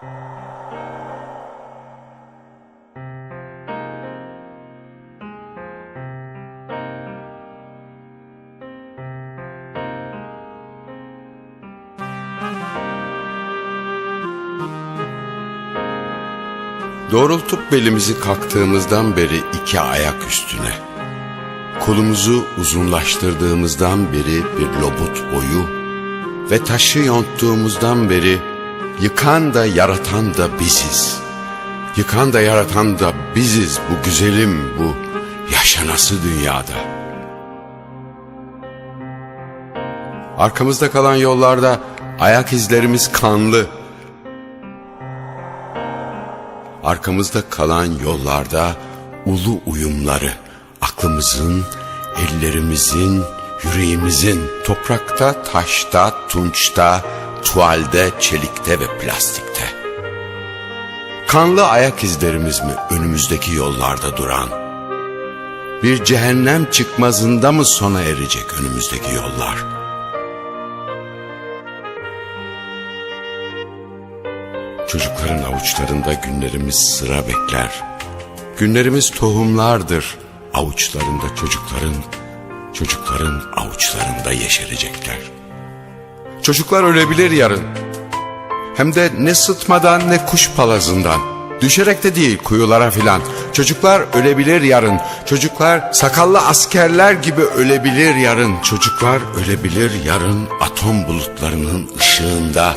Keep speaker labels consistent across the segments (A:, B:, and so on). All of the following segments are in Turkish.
A: Doğrultup belimizi kalktığımızdan beri iki ayak üstüne, kolumuzu uzunlaştırdığımızdan beri bir lobut boyu ve taşı yonttuğumuzdan beri yıkan da yaratan da biziz. Yıkan da yaratan da biziz bu güzelim, bu yaşanası dünyada. Arkamızda kalan yollarda ayak izlerimiz kanlı. Arkamızda kalan yollarda ulu uyumları, aklımızın, ellerimizin, yüreğimizin, toprakta, taşta, tunçta, tuvalde, çelikte ve plastikte. Kanlı ayak izlerimiz mi önümüzdeki yollarda duran? Bir cehennem çıkmazında mı sona erecek önümüzdeki yollar? Çocukların avuçlarında günlerimiz sıra bekler. Günlerimiz tohumlardır avuçlarında çocukların avuçlarında yeşerecekler. Çocuklar ölebilir yarın. Hem de ne sıtmadan ne kuş palazından. Düşerek de değil kuyulara filan. Çocuklar ölebilir yarın. Çocuklar sakallı askerler gibi ölebilir yarın. Çocuklar ölebilir yarın atom bulutlarının ışığında.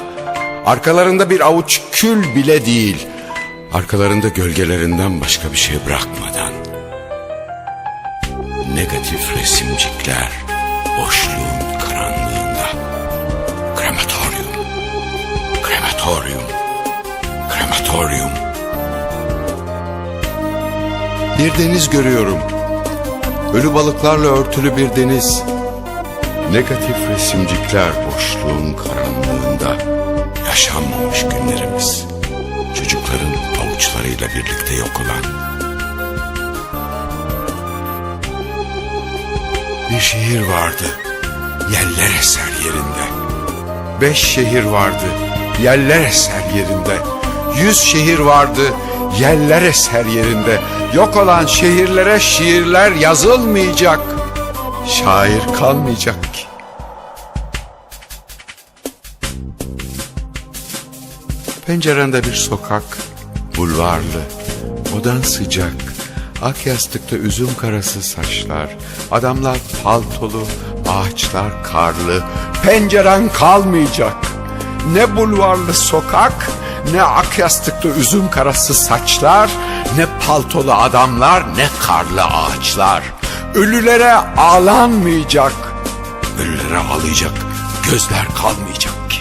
A: Arkalarında bir avuç kül bile değil, arkalarında gölgelerinden başka bir şey bırakmadan. Negatif resimcikler boşluğun karanlığında. Krematorium, krematorium, krematorium. Bir deniz görüyorum, ölü balıklarla örtülü bir deniz. Negatif resimcikler boşluğun karanlığında. Yaşanmamış günlerimiz, çocukların avuçlarıyla birlikte yok olan. Bir şehir vardı, yeller eser yerinde. 5 şehir vardı, yeller eser yerinde. 100 şehir vardı, yeller eser yerinde. Yok olan şehirlere şiirler yazılmayacak, şair kalmayacak ki. Pencerende bir sokak, bulvarlı, odan sıcak, ak yastıkta üzüm karası saçlar, adamlar paltolu, ağaçlar karlı, penceren kalmayacak. Ne bulvarlı sokak, ne ak yastıkta üzüm karası saçlar, ne paltolu adamlar, ne karlı ağaçlar. Ölülere ağlanmayacak, ölülere ağlayacak gözler kalmayacak ki.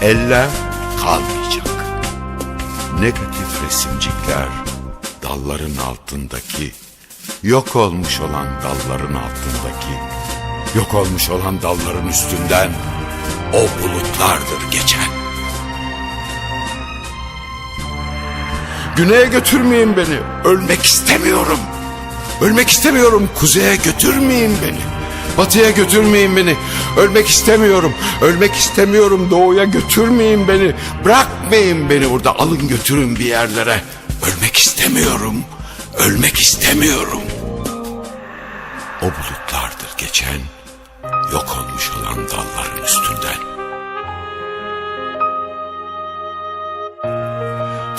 A: Eller kalmayacak. Negatif resimcikler dalların altındaki, yok olmuş olan dalların altındaki, yok olmuş olan dalların üstünden o bulutlardır geçen. Güneye götürmeyin beni, ölmek istemiyorum. Ölmek istemiyorum, kuzeye götürmeyin beni. Batıya götürmeyin beni, ölmek istemiyorum. Ölmek istemiyorum, doğuya götürmeyin beni. Bırakmayın beni burada, alın götürün bir yerlere. Ölmek istemiyorum, ölmek istemiyorum. O bulutlardır geçen, yok olmuş olan dalların üstünden.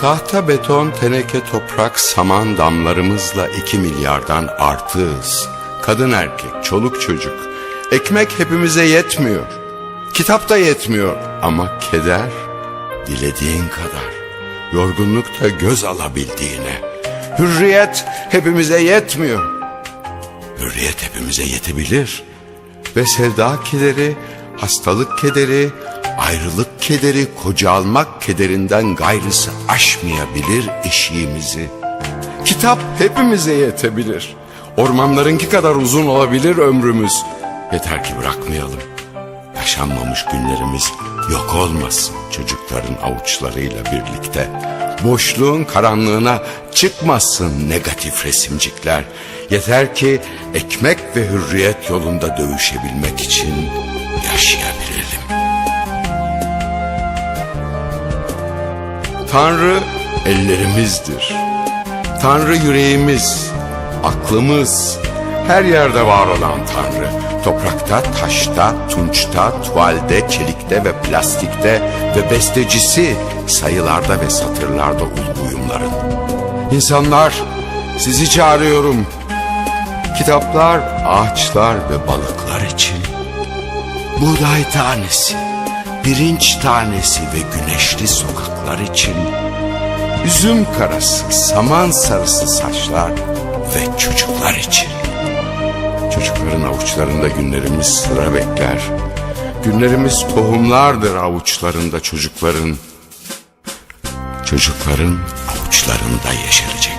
A: Tahta, beton, teneke, toprak, saman damlarımızla 2 milyardan artığız. Kadın erkek, çoluk çocuk. Ekmek hepimize yetmiyor. Kitap da yetmiyor. Ama keder dilediğin kadar. Yorgunluk da göz alabildiğine. Hürriyet hepimize yetmiyor. Hürriyet hepimize yetebilir. Ve sevda kederi, hastalık kederi, ayrılık kederi, koca almak kederinden gayrısı aşmayabilir eşiğimizi. Kitap hepimize yetebilir. Ormanlarınki kadar uzun olabilir ömrümüz. Yeter ki bırakmayalım. Yaşanmamış günlerimiz yok olmasın çocukların avuçlarıyla birlikte. Boşluğun karanlığına çıkmasın negatif resimcikler. Yeter ki ekmek ve hürriyet yolunda dövüşebilmek için yaşayabilelim. Tanrı ellerimizdir. Tanrı yüreğimiz, aklımız, her yerde var olan Tanrı. Toprakta, taşta, tunçta, tuvalde, çelikte ve plastikte ve bestecisi sayılarda ve satırlarda uyumların. İnsanlar, sizi çağırıyorum. Kitaplar, ağaçlar ve balıklar için. Buğday tanesi, pirinç tanesi ve güneşli sokaklar için. Üzüm karası, saman sarısı saçlar ve çocuklar için. Çocukların avuçlarında günlerimiz sıra bekler. Günlerimiz tohumlardır avuçlarında çocukların. Çocukların avuçlarında yeşerecek.